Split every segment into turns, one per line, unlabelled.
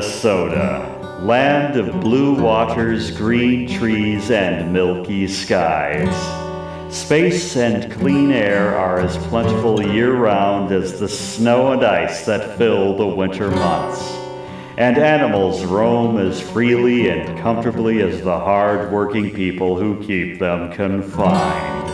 Minnesota, land of blue waters, green trees, and milky skies. Space and clean air are as plentiful year-round as the snow and ice that fill the winter months. And animals roam as freely and comfortably as the hard-working people who keep them confined.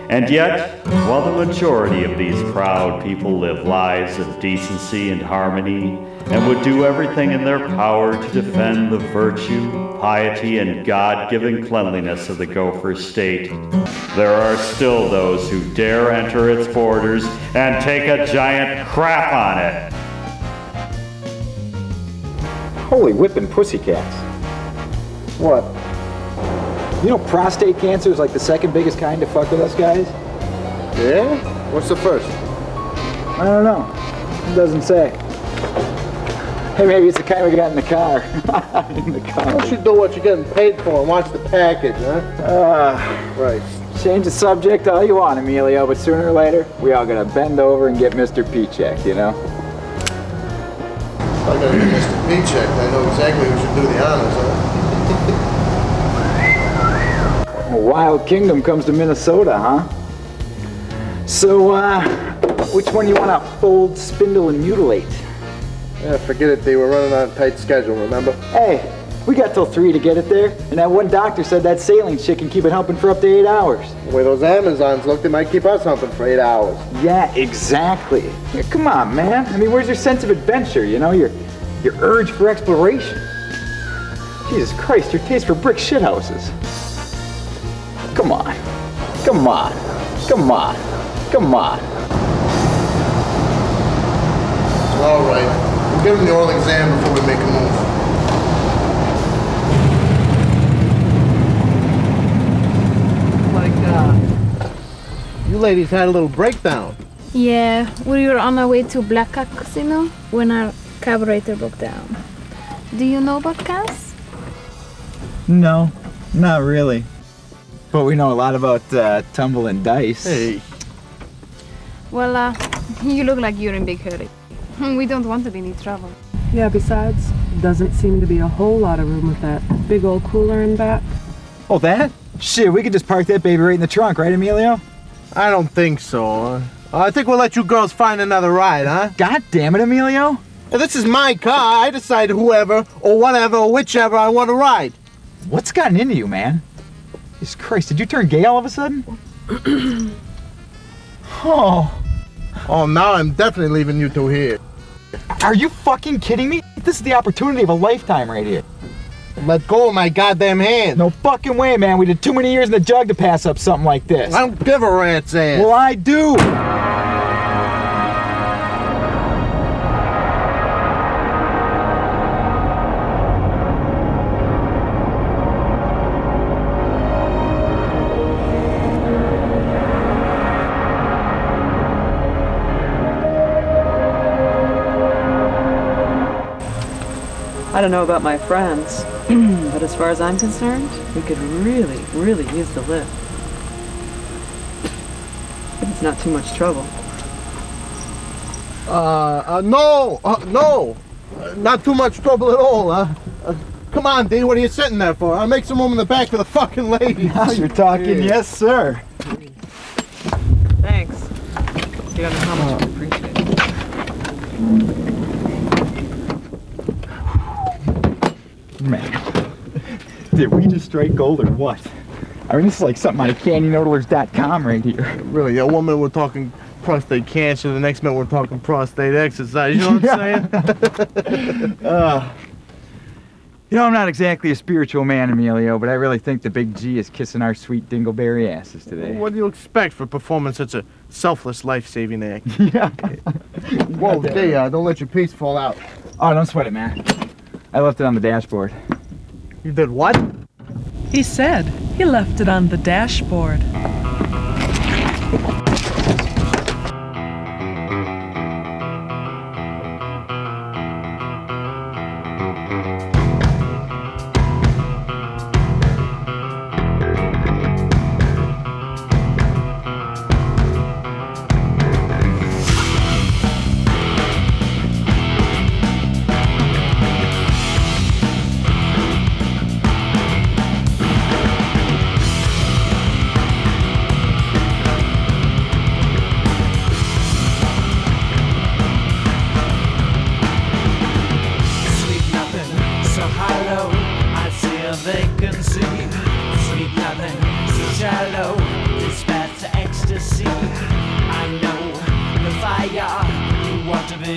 And yet, while the majority of these proud people live lives of decency and harmony, and would do everything in their power to defend the virtue, piety, and God-given cleanliness of the Gopher State, there are still those who dare enter its borders and take a giant crap on it.
Holy whipping pussycats.
What?
You know prostate cancer is like the second biggest kind to fuck with us guys?
Yeah? What's the first?
I don't know. It doesn't say. Hey, maybe it's the kind we got in the car. In the car.
Why don't you do what you're getting paid for and watch the package, huh? Right.
Change the subject all you want, Emilio, but sooner or later, we all gotta bend over and get Mr. P-checked, you know?
If I gotta get Mr. P-checked, I know exactly who should do the honors, huh?
A wild kingdom comes to Minnesota, huh? So, which one you wanna fold, spindle, and mutilate?
Yeah, forget it, D. We're running on a tight schedule, remember?
Hey, we got till 3 to get it there, and that one doctor said that sailing shit can keep it humping for up to 8 hours.
The way those Amazons look, they might keep us humping for 8 hours.
Yeah, exactly. Yeah, come on, man. I mean, where's your sense of adventure, you know? Your urge for exploration? Jesus Christ, your taste for brick shithouses. Come on. Come on. Come on. Come on.
All right. We'll give him the oral exam before we make a move. You ladies had a little breakdown.
Yeah, we were on our way to Black Cat Casino when our carburetor broke down. Do you know about cars?
No, not really. But we know a lot about tumble and dice.
Hey.
Well, you look like you're in big hurry. We don't want to be in any trouble.
Yeah, besides, doesn't seem to be a whole lot of room with that big old cooler in back.
Oh, that? Shit, we could just park that baby right in the trunk, right, Emilio?
I don't think so. I think we'll let you girls find another ride, huh?
God damn it, Emilio.
This is my car. I decide whoever or whatever or whichever I want to ride.
What's gotten into you, man? Jesus Christ, did you turn gay all of a sudden?
Oh, now I'm definitely leaving you two here.
Are you fucking kidding me? This is the opportunity of a lifetime right here.
Let go of my goddamn hand.
No fucking way, man. We did too many years in the jug to pass up something like this.
I don't give a rat's ass.
Well, I do.
I don't know about my friends, but as far as I'm concerned, we could really, really use the lift. It's not too much trouble.
No. Not too much trouble at all, come on, D, what are you sitting there for? I'll make some room in the back for the fucking ladies.
Now you're talking, yes, sir.
Thanks. You don't know how much I appreciate it.
Man, did we just strike gold or what? I mean, this is like something out of CandyNoodlers.com right here.
Really, a woman we're talking prostate cancer, the next minute we're talking prostate exercise, you know what I'm saying?
You know, I'm not exactly a spiritual man, Emilio, but I really think the big G is kissing our sweet dingleberry asses today.
What do you expect for performing such a selfless, life-saving act?
Yeah.
Whoa, D, don't let your piece fall out.
Oh, don't sweat it, man. I left it on the dashboard.
You did what?
He said he left it on the dashboard.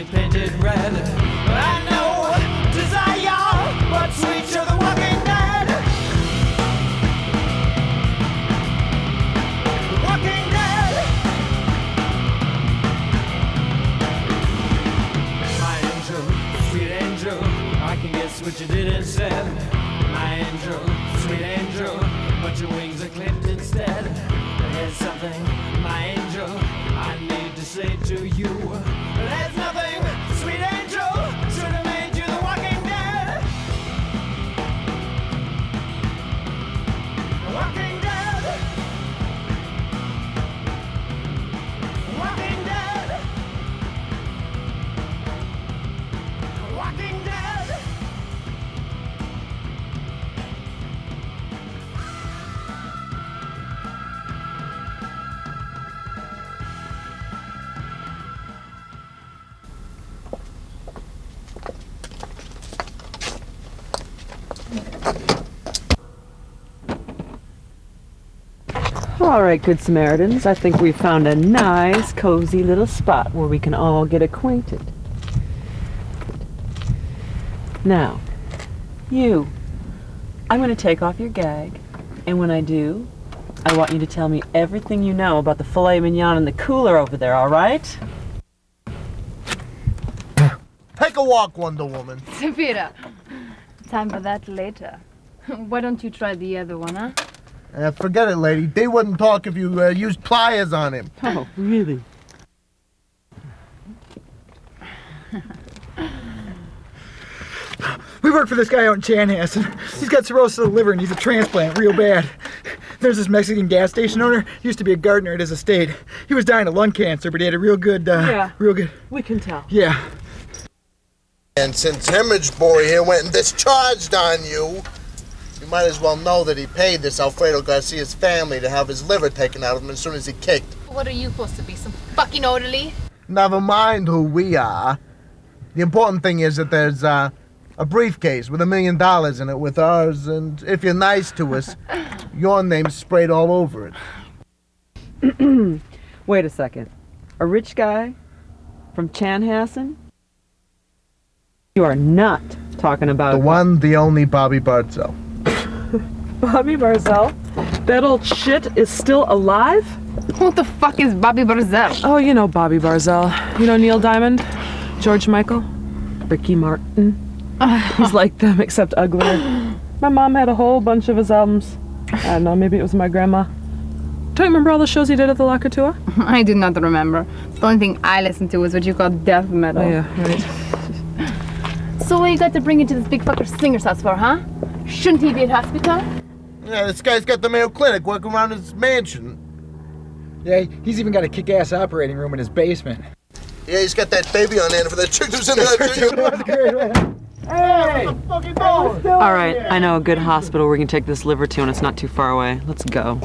only painted red. I know desire, but sweet to the walking dead. The walking dead. My angel, sweet angel, I can guess what you did instead. My angel, sweet angel, but your wings are clipped instead. There's something, my angel, I need to say to you. There's nothing, sweet angel, should have made you the walking dead. The walking dead. Walking dead. Walking dead.
All right, good Samaritans. I think we've found a nice, cozy little spot where we can all get acquainted. Now, you, I'm going to take off your gag, and when I do, I want you to tell me everything you know about the filet mignon in the cooler over there, all right?
Take a walk, Wonder Woman.
Sapphira, time for that later. Why don't you try the other one, huh?
Forget it, lady. They wouldn't talk if you used pliers on him.
Oh, really?
We work for this guy out in Chanhassen. He's got cirrhosis of the liver and needs a transplant real bad. There's this Mexican gas station owner. He used to be a gardener at his estate. He was dying of lung cancer, but he had a real good,
We can tell.
Yeah.
And since Hemorrhage Boy here went and discharged on you, you might as well know that he paid this Alfredo Garcia's family to have his liver taken out of him as soon as he kicked.
What are you supposed to be, some fucking orderly?
Never mind who we are. The important thing is that there's a briefcase with $1 million in it with ours, and if you're nice to us, your name's sprayed all over it.
Wait a second. A rich guy from Chanhassen? You are not talking about
The one, the only Bobby Bartzel.
Bobby Barzell? That old shit is still alive?
Who the fuck is Bobby Barzell?
Oh, you know Bobby Barzell. You know Neil Diamond? George Michael? Ricky Martin? He's like them, except uglier. My mom had a whole bunch of his albums. I don't know, maybe it was my grandma. Don't you remember all the shows he did at the Laka Tour?
I do not remember. The only thing I listened to was what you call death metal.
Oh, yeah, right.
So what you got to bring into this big fucker singer's house for, huh? Shouldn't he be in hospital?
Yeah, this guy's got the Mayo Clinic working around his mansion.
Yeah, he's even got a kick-ass operating room in his basement.
Yeah, he's got that baby on hand for the chick who's in there. Hey! What the fuck you doing?
All right, I know a good hospital where we can take this liver to, and it's not too far away. Let's go.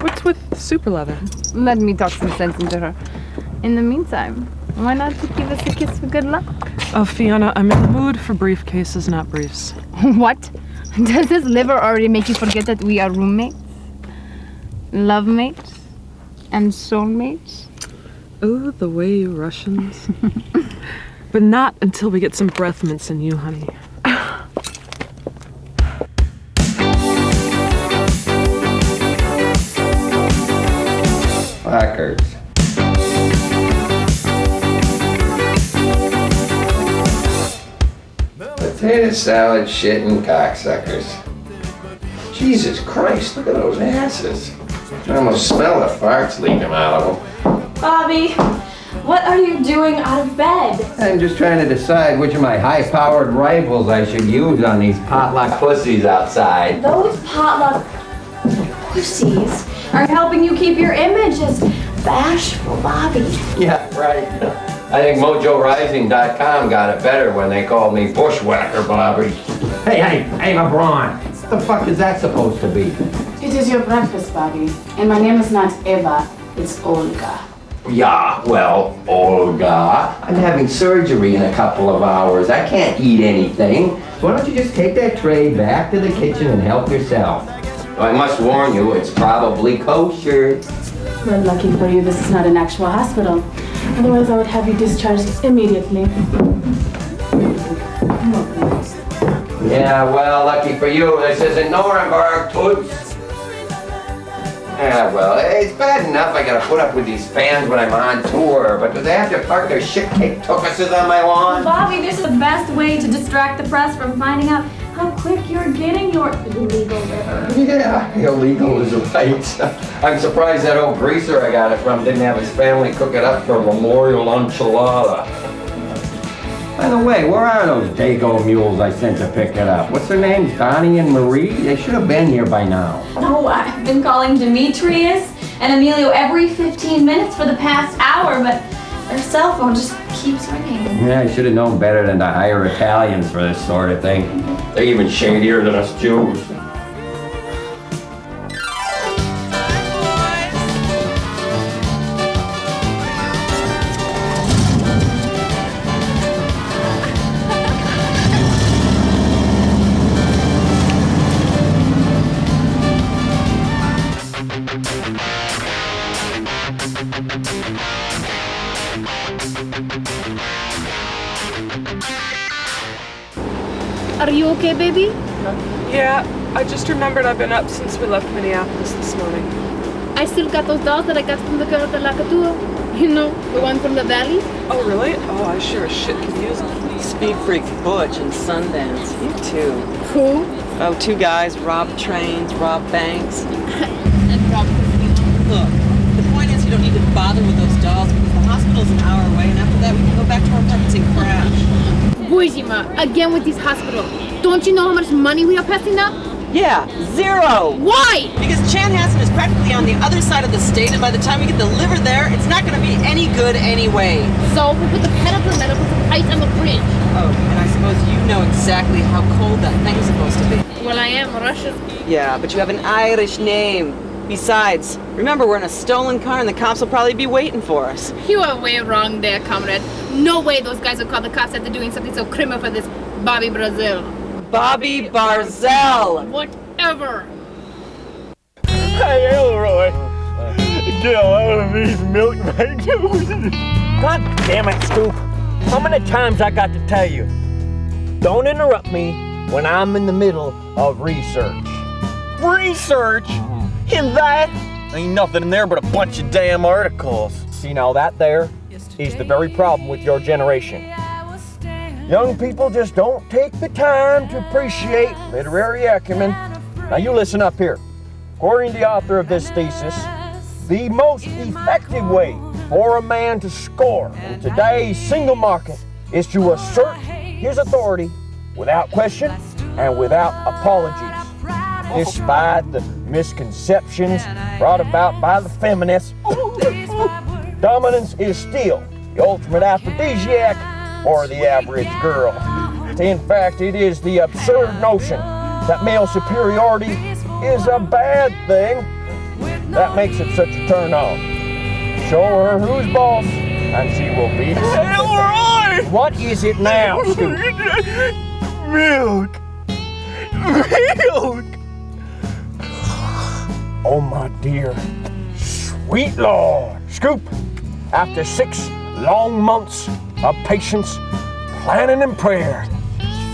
What's with super leather?
Let me talk some sense into her. In the meantime, why not to give us a kiss for good luck?
Oh, Fiona, I'm in the mood for briefcases, not briefs.
What? Does this liver already make you forget that we are roommates? Love mates? And soulmates?
Oh, the way you Russians. But not until we get some breath mints in you, honey.
Placards. Potato salad shitting cocksuckers. Jesus Christ, look at those asses. I almost smell the farts leaking out of them.
Bobby, what are you doing out of bed?
I'm just trying to decide which of my high-powered rifles I should use on these potluck pussies outside.
Those potluck pussies are helping you keep your image as bashful Bobby.
Yeah, right. I think MojoRising.com got it better when they called me Bushwhacker Bobby. Hey, LeBron. What the fuck is that supposed to be?
It is your breakfast, Bobby. And my name is not Eva, it's Olga.
Yeah, well, Olga, I'm having surgery in a couple of hours. I can't eat anything. So why don't you just take that tray back to the kitchen and help yourself? I must warn you, it's probably kosher.
Well, lucky for you, this is not an actual hospital. Otherwise, I would have you discharged immediately.
Yeah, well, lucky for you, this isn't Nuremberg, toots. Yeah, well, it's bad enough I gotta put up with these fans when I'm on tour, but do they have to park their shit-caked tuckuses on my lawn?
Bobby, this is the best way to distract the press from finding out how quick you're getting your illegal liver.
Yeah, illegal is right. I'm surprised that old greaser I got it from didn't have his family cook it up for a memorial enchilada. By the way, where are those Dago mules I sent to pick it up? What's their names, Donnie and Marie? They should have been here by now.
Oh, I've been calling Demetrius and Emilio every 15 minutes for the past hour, but their cell phone just keeps ringing.
Yeah, I should have known better than to hire Italians for this sort of thing. They're even shadier than us Jews.
Are you okay, baby?
Yeah, I just remembered I've been up since we left Minneapolis this morning.
I still got those dolls that I got from the girl at the Lacatua. You know, the one from the valley.
Oh, really? Oh, I sure as shit could use them.
Speed Freak Butch and Sundance. You too.
Who?
Oh, two guys rob trains, rob banks.
And Rob.
Look, the point is you don't need to bother with those dolls because the hospital's an hour away, and after that we can go back to our apartments and crash.
Buijima, again with this hospital. Don't you know how much money we are passing up?
Yeah, zero.
Why?
Because Chanhassen is practically on the other side of the state, and by the time we get the liver there, it's not going to be any good anyway.
So we put the pedal to the metal, put some ice on the bridge.
Oh, and I suppose you know exactly how cold that thing's supposed to be.
Well, I am Russian.
Yeah, but you have an Irish name. Besides, remember we're in a stolen car and the cops will probably be waiting for us.
You are way wrong there, comrade. No way those guys will call the cops after doing something so criminal for this Bobby Brazil.
Bobby Barzell!
Whatever.
Hey, Elroy. Get out of these milk bags. God damn it, Scoop. How many times I got to tell you? Don't interrupt me when I'm in the middle of research. Research? In that? Ain't nothing in there but a bunch of damn articles. See, now that there is the very problem with your generation. Young people just don't take the time to appreciate literary acumen. Now you listen up here. According to the author of this thesis, the most effective way for a man to score in today's single market is to assert his authority without question and without apologies. Despite the misconceptions brought about by the feminists, dominance is still the ultimate aphrodisiac for the average girl. In fact, it is the absurd notion that male superiority is a bad thing that makes it such a turn on. Show her who's boss, and she will be. Elroy! What is it now, Scoop? Milk. Milk. Oh, my dear. Sweet Lord. Scoop, after 6 long months of patience, planning, and prayer,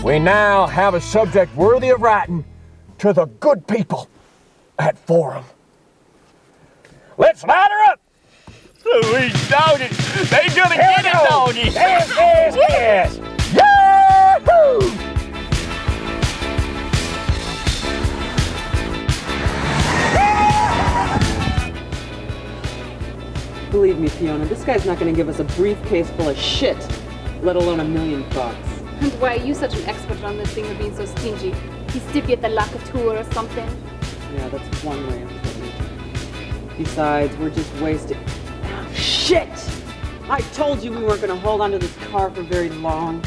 we now have a subject worthy of writing to the good people at Forum. Let's light her up! We doubt it. They gonna get it, Doggy. Yes. Yahoo!
Believe me, Fiona, this guy's not going to give us a briefcase full of shit, let alone $1 million.
And why are you such an expert on this thing of being so stingy? He's stiffy at the Lacatua or something.
Yeah, that's one way of putting it. Besides, we're just wasting. Oh, shit! I told you we weren't going to hold on to this car for very long.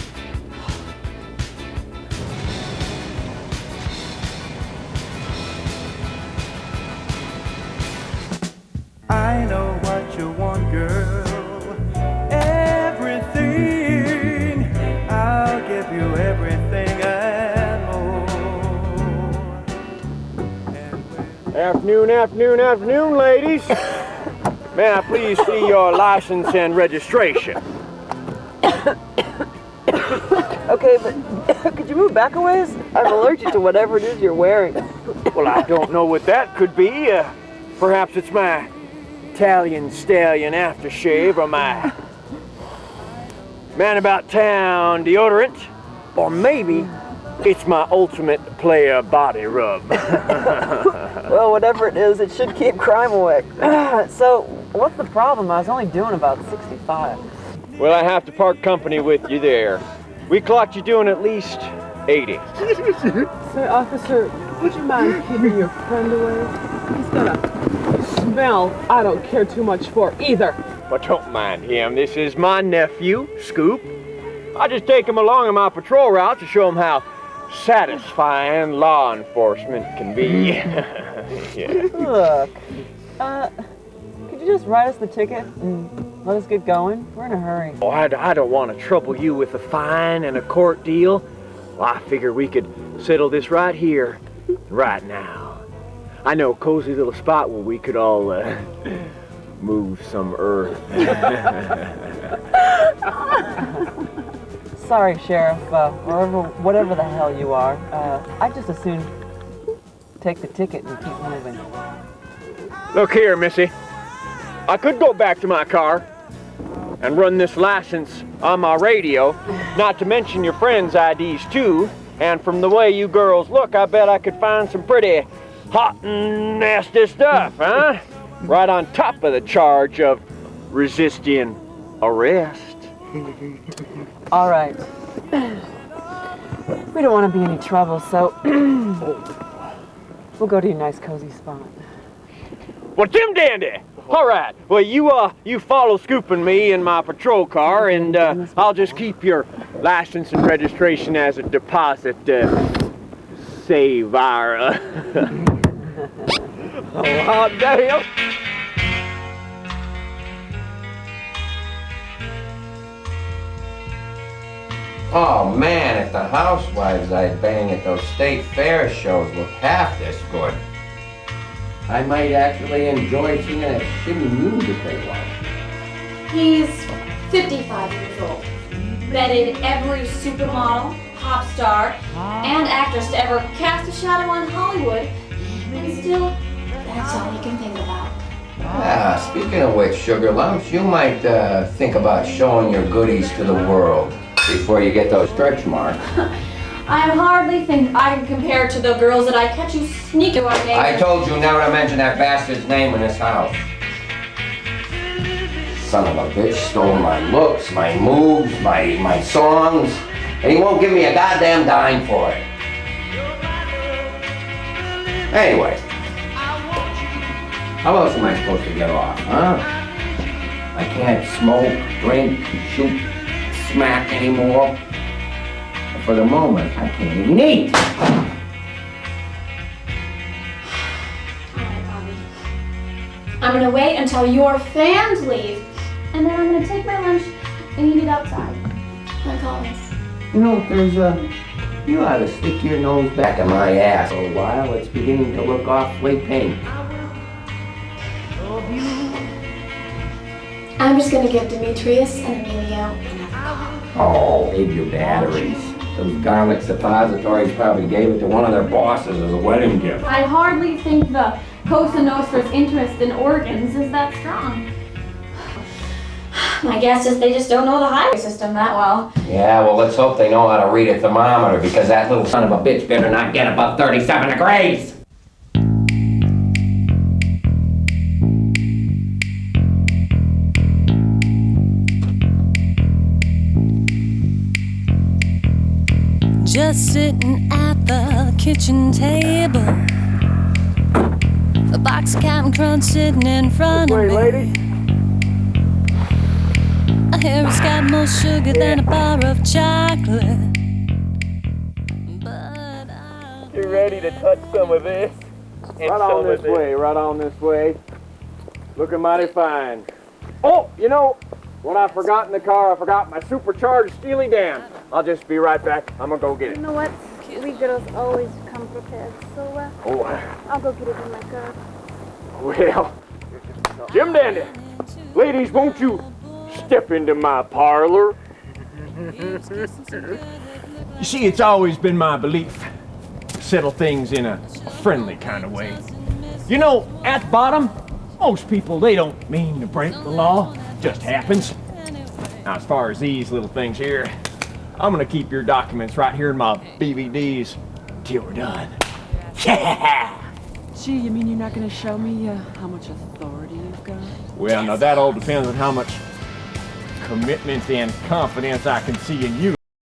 I know what you want, girl. Everything. I'll give you everything and more.
Afternoon, ladies. May I please see your license and registration?
Okay, but could you move back a ways? I'm allergic to whatever it is you're wearing.
Well, I don't know what that could be. Perhaps it's my Italian stallion aftershave or my Man About Town deodorant. Or maybe it's my ultimate player body rub.
Well, whatever it is, it should keep crime away. So, what's the problem? I was only doing about 65.
Well, I have to part company with you there. We clocked you doing at least 80.
Say, officer, would you mind keeping your friend away? He's got a smell I don't care too much for either.
But don't mind him. This is my nephew, Scoop. I just take him along on my patrol route to show him how satisfying law enforcement can be. Yeah.
Look, could you just write us the ticket and let us get going? We're in a hurry.
Oh, I don't want to trouble you with a fine and a court deal. Well, I figure we could settle this right here, right now. I know a cozy little spot where we could all move some earth.
Sorry, Sheriff, whatever the hell you are. I'd just as soon take the ticket and keep moving.
Look here, Missy. I could go back to my car and run this license on my radio, not to mention your friends' IDs too. And from the way you girls look, I bet I could find some pretty hot and nasty stuff, huh? Right on top of the charge of resisting arrest.
All right. We don't want to be any trouble, so we'll go to your nice cozy spot.
Well, Jim Dandy! All right. Well, you follow Scoop and me in my patrol car, and I'll just keep your license and registration as a deposit to save our... Oh, hot damn!
Oh man, if the housewives I bang at those state fair shows look half this good, I might actually enjoy seeing a shitty music they love.
He's 55 years old. Vetted every supermodel, pop star, and actress to ever cast a shadow on Hollywood. And still, that's all he can think about.
Ah, speaking of which, Sugar Lumps, you might think about showing your goodies to the world before you get those stretch marks.
I hardly think I can compare to the girls that I catch you sneaking our neighbors.
I told you never to mention that bastard's name in this house. Son of a bitch stole my looks, my moves, my songs, and he won't give me a goddamn dime for it. Anyway, how else am I supposed to get off, huh? I can't smoke, drink, shoot, smack anymore. And for the moment, I can't even eat.
Alright, Bobby. I'm gonna wait until your fans leave, and then I'm gonna take my lunch and eat it outside. I promise.
You know, you ought to stick your nose back in my ass for a while. It's beginning to look awfully pink.
I'm just gonna give Demetrius and Emilio.
Oh, save your batteries. Those garlic suppositories probably gave it to one of their bosses as a wedding gift.
I hardly think the Cosa Nostra's interest in organs is that strong. My guess is they just don't know the highway system that well.
Yeah, well, let's hope they know how to read a thermometer, because that little son of a bitch better not get above 37 degrees.
Just sitting at the kitchen table, a box of Captain Crunch sitting in front of me.
Lady.
A hair's got more sugar than a bar of chocolate. But
You ready to touch some of this? And
Right on this way, right on this way. Looking mighty fine. Oh, you know, what I forgot in the car, I forgot my supercharged Steely Dan. I'll just be right back. I'm gonna go get it.
You know what? We girls always come prepared, so
Oh,
I'll go get it in my car.
well, Jim Dandy,
Ladies, won't you step into my parlor? You see, it's always been my belief to settle things in a friendly kind of way. You know, at bottom, most people, they don't mean to break the law. It just happens. Now, as far as these little things here, I'm gonna keep your documents right here in my BVDs till we're done. Yeah!
Gee, you mean you're not gonna show me how much authority you've got?
Well, now that all depends on how much commitment and confidence I can see in you.